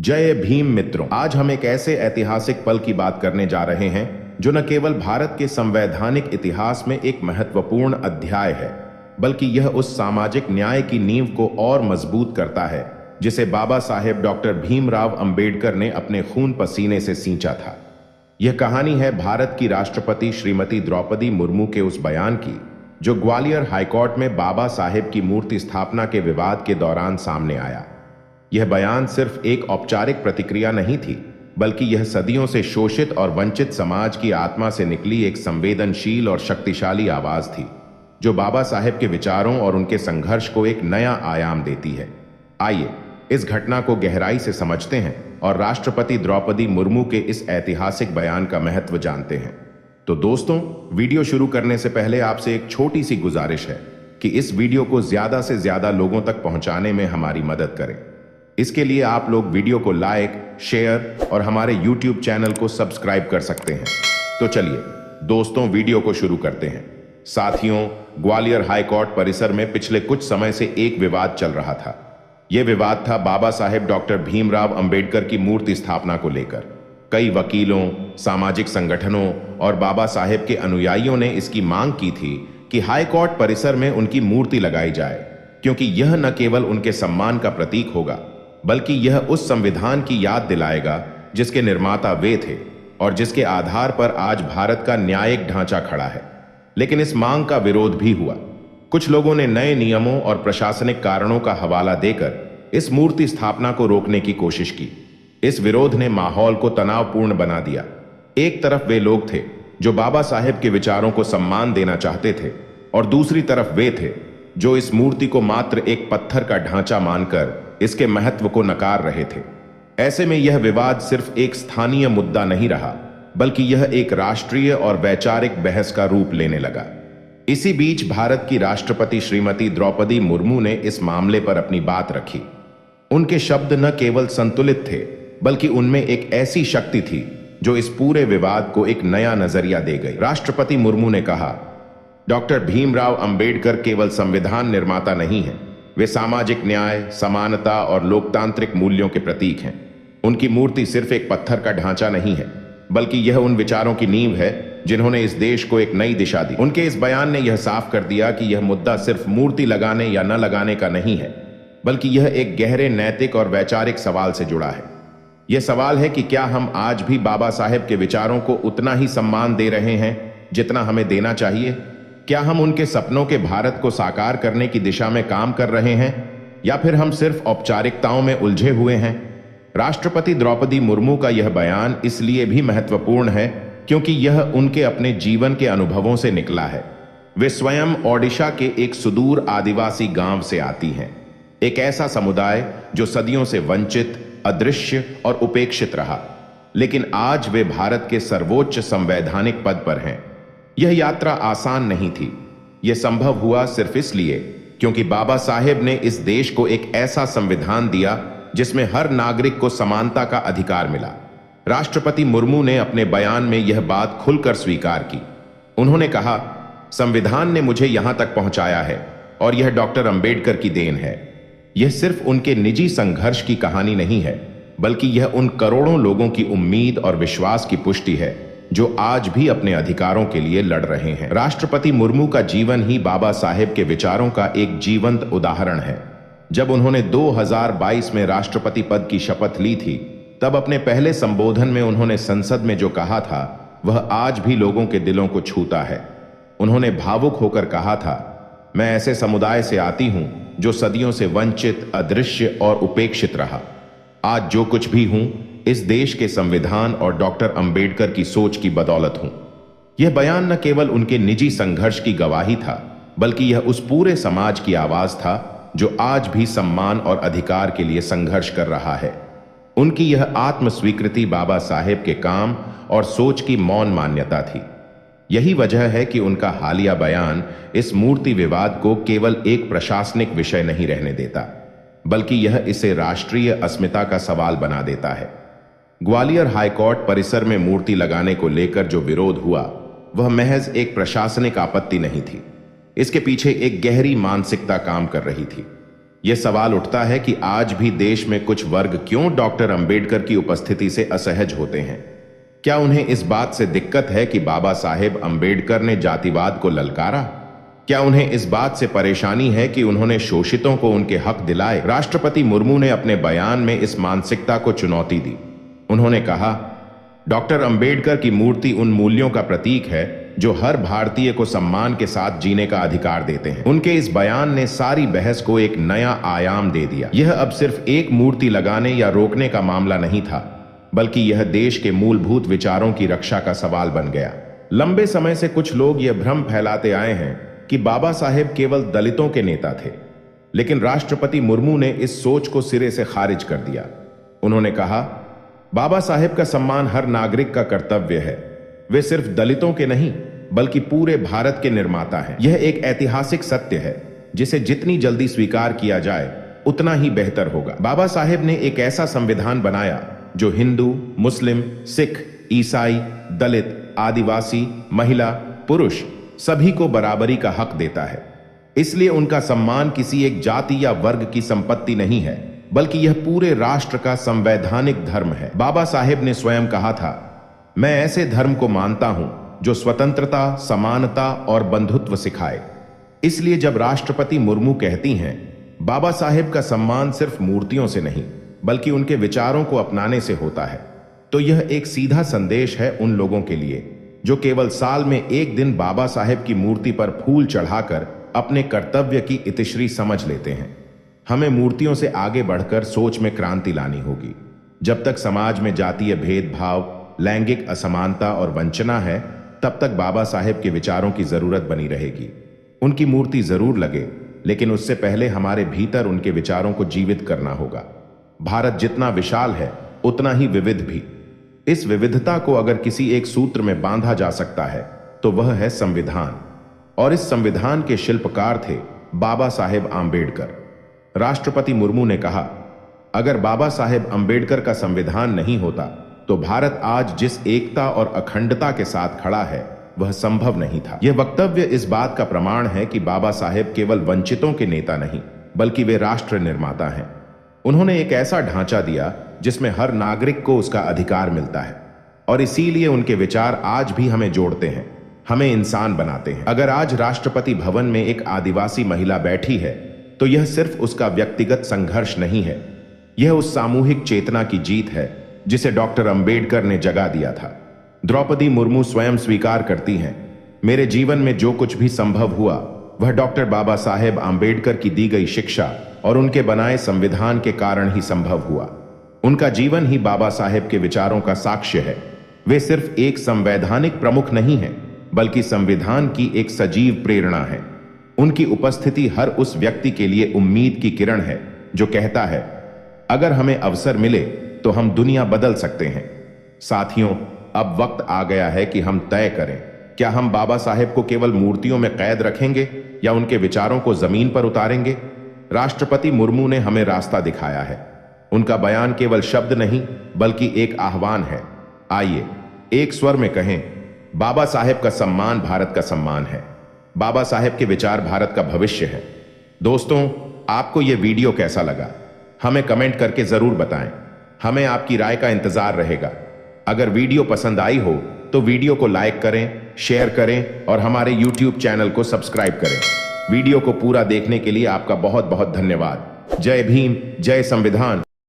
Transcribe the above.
जय भीम मित्रों, आज हम एक ऐसे ऐतिहासिक पल की बात करने जा रहे हैं जो न केवल भारत के संवैधानिक इतिहास में एक महत्वपूर्ण अध्याय है, बल्कि यह उस सामाजिक न्याय की नींव को और मजबूत करता है जिसे बाबा साहेब डॉक्टर भीमराव अंबेडकर ने अपने खून पसीने से सींचा था। यह कहानी है भारत की राष्ट्रपति श्रीमती द्रौपदी मुर्मू के उस बयान की जो ग्वालियर हाईकोर्ट में बाबा साहेब की मूर्ति स्थापना के विवाद के दौरान सामने आया। यह बयान सिर्फ एक औपचारिक प्रतिक्रिया नहीं थी, बल्कि यह सदियों से शोषित और वंचित समाज की आत्मा से निकली एक संवेदनशील और शक्तिशाली आवाज थी, जो बाबा साहेब के विचारों और उनके संघर्ष को एक नया आयाम देती है। आइए इस घटना को गहराई से समझते हैं और राष्ट्रपति द्रौपदी मुर्मू के इस ऐतिहासिक बयान का महत्व जानते हैं। तो दोस्तों, वीडियो शुरू करने से पहले आपसे एक छोटी सी गुजारिश है कि इस वीडियो को ज्यादा से ज्यादा लोगों तक पहुंचाने में हमारी मदद करें। इसके लिए आप लोग वीडियो को लाइक, शेयर और हमारे YouTube चैनल को सब्सक्राइब कर सकते हैं। तो चलिए दोस्तों, वीडियो को शुरू करते हैं। साथियों, ग्वालियर हाईकोर्ट परिसर में पिछले कुछ समय से एक विवाद चल रहा था। यह विवाद था बाबा साहेब डॉक्टर भीमराव अंबेडकर की मूर्ति स्थापना को लेकर। कई वकीलों, सामाजिक संगठनों और बाबा साहेब के अनुयायियों ने इसकी मांग की थी कि हाईकोर्ट परिसर में उनकी मूर्ति लगाई जाए, क्योंकि यह न केवल उनके सम्मान का प्रतीक होगा, बल्कि यह उस संविधान की याद दिलाएगा जिसके निर्माता वे थे और जिसके आधार पर आज भारत का न्यायिक ढांचा खड़ा है। लेकिन इस मांग का विरोध भी हुआ। कुछ लोगों ने नए नियमों और प्रशासनिक कारणों का हवाला देकर इस मूर्ति स्थापना को रोकने की कोशिश की। इस विरोध ने माहौल को तनावपूर्ण बना दिया। एक तरफ वे लोग थे जो बाबा साहेब के विचारों को सम्मान देना चाहते थे, और दूसरी तरफ वे थे जो इस मूर्ति को मात्र एक पत्थर का ढांचा मानकर इसके महत्व को नकार रहे थे। ऐसे में यह विवाद सिर्फ एक स्थानीय मुद्दा नहीं रहा, बल्कि यह एक राष्ट्रीय और वैचारिक बहस का रूप लेने लगा। इसी बीच भारत की राष्ट्रपति श्रीमती द्रौपदी मुर्मू ने इस मामले पर अपनी बात रखी। उनके शब्द न केवल संतुलित थे, बल्कि उनमें एक ऐसी शक्ति थी जो इस पूरे विवाद को एक नया नजरिया दे गई। राष्ट्रपति मुर्मू ने कहा, डॉक्टर भीमराव अंबेडकर केवल संविधान निर्माता नहीं है, वे सामाजिक न्याय, समानता और लोकतांत्रिक मूल्यों के प्रतीक हैं। उनकी मूर्ति सिर्फ एक पत्थर का ढांचा नहीं है, बल्कि यह उन विचारों की नींव है जिन्होंने इस देश को एक नई दिशा दी। उनके इस बयान ने यह साफ कर दिया कि यह मुद्दा सिर्फ मूर्ति लगाने या न लगाने का नहीं है, बल्कि यह एक गहरे नैतिक और वैचारिक सवाल से जुड़ा है। यह सवाल है कि क्या हम आज भी बाबा साहेब के विचारों को उतना ही सम्मान दे रहे हैं जितना हमें देना चाहिए? क्या हम उनके सपनों के भारत को साकार करने की दिशा में काम कर रहे हैं, या फिर हम सिर्फ औपचारिकताओं में उलझे हुए हैं? राष्ट्रपति द्रौपदी मुर्मू का यह बयान इसलिए भी महत्वपूर्ण है क्योंकि यह उनके अपने जीवन के अनुभवों से निकला है। वे स्वयं ओडिशा के एक सुदूर आदिवासी गांव से आती हैं, एक ऐसा समुदाय जो सदियों से वंचित, अदृश्य और उपेक्षित रहा, लेकिन आज वे भारत के सर्वोच्च संवैधानिक पद पर हैं। यह यात्रा आसान नहीं थी। यह संभव हुआ सिर्फ इसलिए क्योंकि बाबा साहेब ने इस देश को एक ऐसा संविधान दिया जिसमें हर नागरिक को समानता का अधिकार मिला। राष्ट्रपति मुर्मू ने अपने बयान में यह बात खुलकर स्वीकार की। उन्होंने कहा, संविधान ने मुझे यहां तक पहुंचाया है और यह डॉक्टर अंबेडकर की देन है। यह सिर्फ उनके निजी संघर्ष की कहानी नहीं है, बल्कि यह उन करोड़ों लोगों की उम्मीद और विश्वास की पुष्टि है जो आज भी अपने अधिकारों के लिए लड़ रहे हैं। राष्ट्रपति मुर्मू का जीवन ही बाबा साहेब के विचारों का एक जीवंत उदाहरण है। जब उन्होंने 2022 में राष्ट्रपति पद की शपथ ली थी, तब अपने पहले संबोधन में उन्होंने संसद में जो कहा था वह आज भी लोगों के दिलों को छूता है। उन्होंने भावुक होकर कहा था, मैं ऐसे समुदाय से आती हूं जो सदियों से वंचित, अदृश्य और उपेक्षित रहा। आज जो कुछ भी हूं, इस देश के संविधान और डॉक्टर अंबेडकर की सोच की बदौलत हूं। यह बयान न केवल उनके निजी संघर्ष की गवाही था, बल्कि यह उस पूरे समाज की आवाज था जो आज भी सम्मान और अधिकार के लिए संघर्ष कर रहा है। उनकी यह आत्म स्वीकृति बाबा साहेब के काम और सोच की मौन मान्यता थी। यही वजह है कि उनका हालिया बयान इस मूर्ति विवाद को केवल एक प्रशासनिक विषय नहीं रहने देता, बल्कि यह इसे राष्ट्रीय अस्मिता का सवाल बना देता है। ग्वालियर हाईकोर्ट परिसर में मूर्ति लगाने को लेकर जो विरोध हुआ, वह महज एक प्रशासनिक आपत्ति नहीं थी। इसके पीछे एक गहरी मानसिकता काम कर रही थी। यह सवाल उठता है कि आज भी देश में कुछ वर्ग क्यों डॉक्टर अंबेडकर की उपस्थिति से असहज होते हैं। क्या उन्हें इस बात से दिक्कत है कि बाबा साहेब अंबेडकर ने जातिवाद को ललकारा? क्या उन्हें इस बात से परेशानी है कि उन्होंने शोषितों को उनके हक दिलाए? राष्ट्रपति मुर्मू ने अपने बयान में इस मानसिकता को चुनौती दी। उन्होंने कहा, डॉक्टर अंबेडकर की मूर्ति उन मूल्यों का प्रतीक है जो हर भारतीय को सम्मान के साथ जीने का अधिकार देते हैं। उनके इस बयान ने सारी बहस को एक नया आयाम दे दिया। यह अब सिर्फ एक मूर्ति लगाने या रोकने का मामला नहीं था, बल्कि यह देश के मूलभूत विचारों की रक्षा का सवाल बन गया। लंबे समय से कुछ लोग यह भ्रम फैलाते आए हैं कि बाबा साहेब केवल दलितों के नेता थे, लेकिन राष्ट्रपति मुर्मू ने इस सोच को सिरे से खारिज कर दिया। उन्होंने कहा, बाबा साहेब का सम्मान हर नागरिक का कर्तव्य है। वे सिर्फ दलितों के नहीं, बल्कि पूरे भारत के निर्माता हैं। यह एक ऐतिहासिक सत्य है जिसे जितनी जल्दी स्वीकार किया जाए उतना ही बेहतर होगा। बाबा साहेब ने एक ऐसा संविधान बनाया जो हिंदू, मुस्लिम, सिख, ईसाई, दलित, आदिवासी, महिला, पुरुष सभी को बराबरी का हक देता है। इसलिए उनका सम्मान किसी एक जाति या वर्ग की संपत्ति नहीं है, बल्कि यह पूरे राष्ट्र का संवैधानिक धर्म है। बाबा साहेब ने स्वयं कहा था, मैं ऐसे धर्म को मानता हूं जो स्वतंत्रता, समानता और बंधुत्व सिखाए। इसलिए जब राष्ट्रपति मुर्मू कहती हैं, बाबा साहेब का सम्मान सिर्फ मूर्तियों से नहीं, बल्कि उनके विचारों को अपनाने से होता है, तो यह एक सीधा संदेश है उन लोगों के लिए जो केवल साल में एक दिन बाबा साहेब की मूर्ति पर फूल चढ़ाकर अपने कर्तव्य की इतिश्री समझ लेते हैं। हमें मूर्तियों से आगे बढ़कर सोच में क्रांति लानी होगी। जब तक समाज में जातीय भेदभाव, लैंगिक असमानता और वंचना है, तब तक बाबा साहेब के विचारों की जरूरत बनी रहेगी। उनकी मूर्ति जरूर लगे, लेकिन उससे पहले हमारे भीतर उनके विचारों को जीवित करना होगा। भारत जितना विशाल है, उतना ही विविध भी। इस विविधता को अगर किसी एक सूत्र में बांधा जा सकता है, तो वह है संविधान। और इस संविधान के शिल्पकार थे बाबा साहेब आंबेडकर। राष्ट्रपति मुर्मू ने कहा, अगर बाबा साहेब आंबेडकर का संविधान नहीं होता तो भारत आज जिस एकता और अखंडता के साथ खड़ा है वह संभव नहीं था। यह वक्तव्य इस बात का प्रमाण है कि बाबा साहेब केवल वंचितों के नेता नहीं, बल्कि वे राष्ट्र निर्माता हैं। उन्होंने एक ऐसा ढांचा दिया जिसमें हर नागरिक को उसका अधिकार मिलता है, और इसीलिए उनके विचार आज भी हमें जोड़ते हैं, हमें इंसान बनाते हैं। अगर आज राष्ट्रपति भवन में एक आदिवासी महिला बैठी है, तो यह सिर्फ उसका व्यक्तिगत संघर्ष नहीं है, यह उस सामूहिक चेतना की जीत है जिसे डॉक्टर अंबेडकर ने जगा दिया था। द्रौपदी मुर्मू स्वयं स्वीकार करती हैं, मेरे जीवन में जो कुछ भी संभव हुआ वह डॉक्टर बाबा साहेब आंबेडकर की दी गई शिक्षा और उनके बनाए संविधान के कारण ही संभव हुआ। उनका जीवन ही बाबा साहेब के विचारों का साक्ष्य है। वे सिर्फ एक संवैधानिक प्रमुख नहीं हैं, बल्कि संविधान की एक सजीव प्रेरणा है। उनकी उपस्थिति हर उस व्यक्ति के लिए उम्मीद की किरण है जो कहता है, अगर हमें अवसर मिले तो हम दुनिया बदल सकते हैं। साथियों, अब वक्त आ गया है कि हम तय करें, क्या हम बाबा साहेब को केवल मूर्तियों में कैद रखेंगे या उनके विचारों को जमीन पर उतारेंगे? राष्ट्रपति मुर्मू ने हमें रास्ता दिखाया है। उनका बयान केवल शब्द नहीं, बल्कि एक आह्वान है। आइए एक स्वर में कहें, बाबा साहेब का सम्मान भारत का सम्मान है। बाबा साहेब के विचार भारत का भविष्य है। दोस्तों, आपको यह वीडियो कैसा लगा? हमें कमेंट करके जरूर बताएं। हमें आपकी राय का इंतजार रहेगा। अगर वीडियो पसंद आई हो तो वीडियो को लाइक करें, शेयर करें और हमारे YouTube चैनल को सब्सक्राइब करें। वीडियो को पूरा देखने के लिए आपका बहुत बहुत धन्यवाद। जय भीम, जय संविधान।